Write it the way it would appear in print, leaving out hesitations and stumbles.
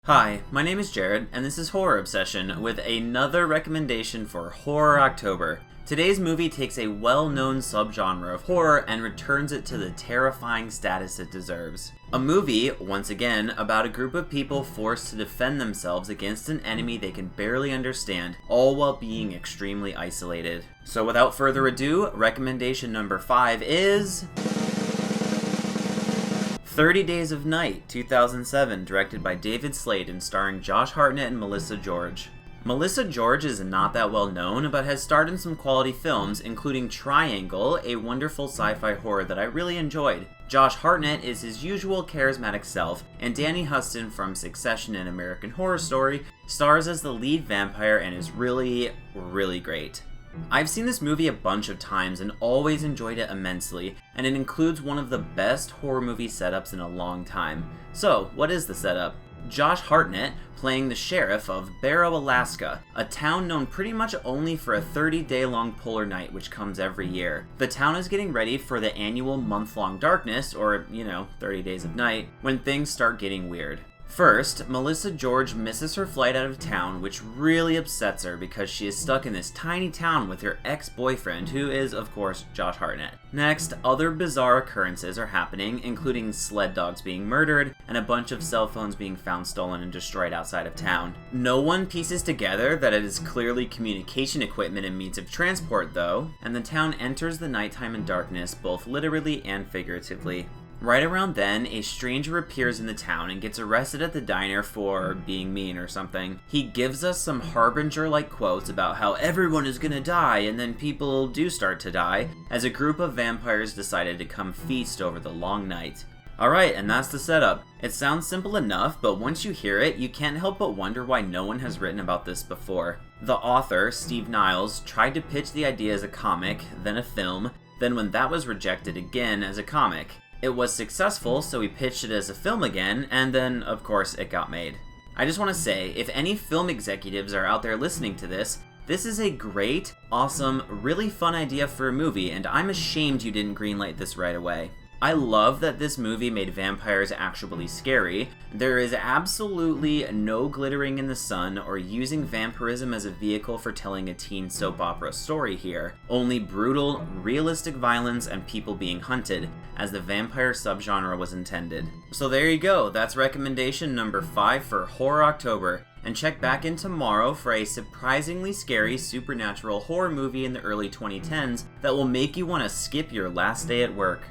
Hi, my name is Jared, and this is Horror Obsession with another recommendation for Horror October. Today's movie takes a well-known subgenre of horror and returns it to the terrifying status it deserves. A movie, once again, about a group of people forced to defend themselves against an enemy they can barely understand, all while being extremely isolated. So without further ado, recommendation number 5 is 30 Days of Night, 2007, directed by David Slade and starring Josh Hartnett and Melissa George. Melissa George is not that well known, but has starred in some quality films, including Triangle, a wonderful sci-fi horror that I really enjoyed. Josh Hartnett is his usual charismatic self, and Danny Huston from Succession and American Horror Story stars as the lead vampire and is really, really great. I've seen this movie a bunch of times and always enjoyed it immensely, and it includes one of the best horror movie setups in a long time. So, what is the setup? Josh Hartnett playing the sheriff of Barrow, Alaska, a town known pretty much only for a 30-day-long polar night which comes every year. The town is getting ready for the annual month-long darkness, or, 30 days of night, when things start getting weird. First, Melissa George misses her flight out of town, which really upsets her because she is stuck in this tiny town with her ex-boyfriend, who is, of course, Josh Hartnett. Next, other bizarre occurrences are happening, including sled dogs being murdered and a bunch of cell phones being found stolen and destroyed outside of town. No one pieces together that it is clearly communication equipment and means of transport, though, and the town enters the nighttime and darkness, both literally and figuratively. Right around then, a stranger appears in the town and gets arrested at the diner for being mean or something. He gives us some Harbinger-like quotes about how everyone is gonna die, and then people do start to die, as a group of vampires decided to come feast over the long night. Alright, and that's the setup. It sounds simple enough, but once you hear it, you can't help but wonder why no one has written about this before. The author, Steve Niles, tried to pitch the idea as a comic, then a film, then when that was rejected again as a comic. It was successful, so he pitched it as a film again, and then, of course, it got made. I just want to say, if any film executives are out there listening to this is a great, awesome, really fun idea for a movie, and I'm ashamed you didn't greenlight this right away. I love that this movie made vampires actually scary. There is absolutely no glittering in the sun or using vampirism as a vehicle for telling a teen soap opera story here. Only brutal, realistic violence and people being hunted, as the vampire subgenre was intended. So there you go, that's recommendation number 5 for Horror October. And check back in tomorrow for a surprisingly scary supernatural horror movie in the early 2010s that will make you want to skip your last day at work.